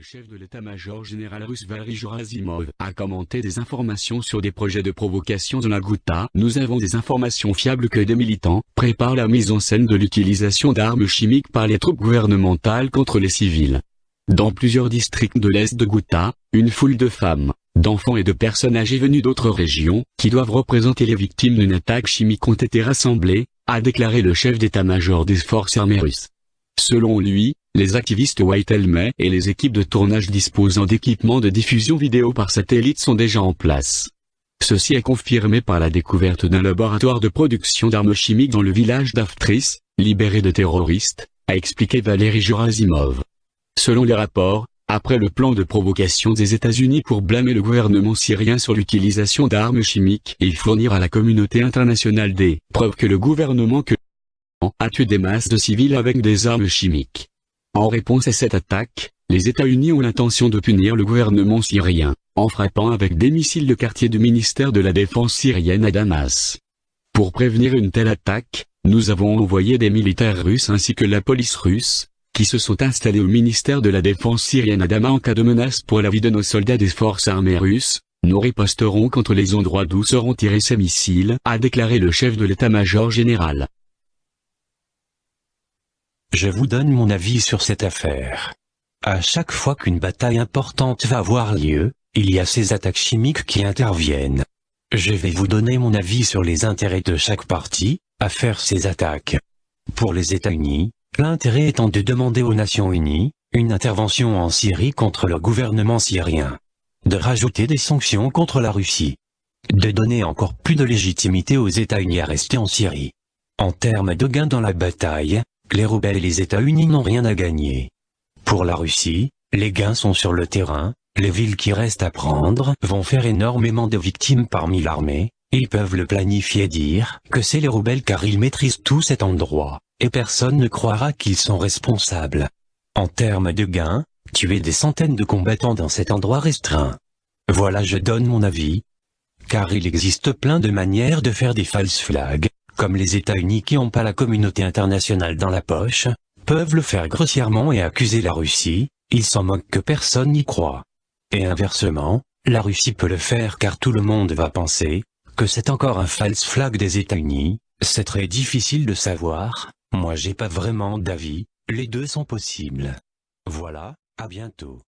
chef de l'état-major général russe Valery Gerasimov a commenté des informations sur des projets de provocation dans la Ghouta. Nous avons des informations fiables que des militants préparent la mise en scène de l'utilisation d'armes chimiques par les troupes gouvernementales contre les civils. Dans plusieurs districts de l'est de Ghouta, une foule de femmes, d'enfants et de personnes âgées venues d'autres régions, qui doivent représenter les victimes d'une attaque chimique ont été rassemblées, a déclaré le chef d'état-major des forces armées russes. Selon lui, les activistes White Helmet et les équipes de tournage disposant d'équipements de diffusion vidéo par satellite sont déjà en place. Ceci est confirmé par la découverte d'un laboratoire de production d'armes chimiques dans le village d'Aftris, libéré de terroristes, a expliqué Valery Gerasimov. Selon les rapports, après le plan de provocation des États-Unis pour blâmer le gouvernement syrien sur l'utilisation d'armes chimiques et fournir à la communauté internationale des preuves que le gouvernement a tué des masses de civils avec des armes chimiques. En réponse à cette attaque, les États-Unis ont l'intention de punir le gouvernement syrien, en frappant avec des missiles le quartier du ministère de la Défense syrienne à Damas. Pour prévenir une telle attaque, nous avons envoyé des militaires russes ainsi que la police russe, qui se sont installés au ministère de la Défense syrienne à Damas en cas de menace pour la vie de nos soldats des forces armées russes. Nous riposterons contre les endroits d'où seront tirés ces missiles, a déclaré le chef de l'état-major général. Je vous donne mon avis sur cette affaire. À chaque fois qu'une bataille importante va avoir lieu, il y a ces attaques chimiques qui interviennent. Je vais vous donner mon avis sur les intérêts de chaque partie à faire ces attaques. Pour les États-Unis, l'intérêt étant de demander aux Nations Unies une intervention en Syrie contre le gouvernement syrien, de rajouter des sanctions contre la Russie, de donner encore plus de légitimité aux États-Unis à rester en Syrie. En termes de gains dans la bataille, les rebelles et les États-Unis n'ont rien à gagner. Pour la Russie, les gains sont sur le terrain, les villes qui restent à prendre vont faire énormément de victimes parmi l'armée, ils peuvent le planifier et dire que c'est les rebelles car ils maîtrisent tout cet endroit, et personne ne croira qu'ils sont responsables. En termes de gains, tuer des centaines de combattants dans cet endroit restreint. Voilà, je donne mon avis. Car il existe plein de manières de faire des false flags, comme les États-Unis qui n'ont pas la communauté internationale dans la poche, peuvent le faire grossièrement et accuser la Russie, ils s'en moquent que personne n'y croit. Et inversement, la Russie peut le faire car tout le monde va penser que c'est encore un false flag des États-Unis. C'est très difficile de savoir, moi j'ai pas vraiment d'avis, les deux sont possibles. Voilà, à bientôt.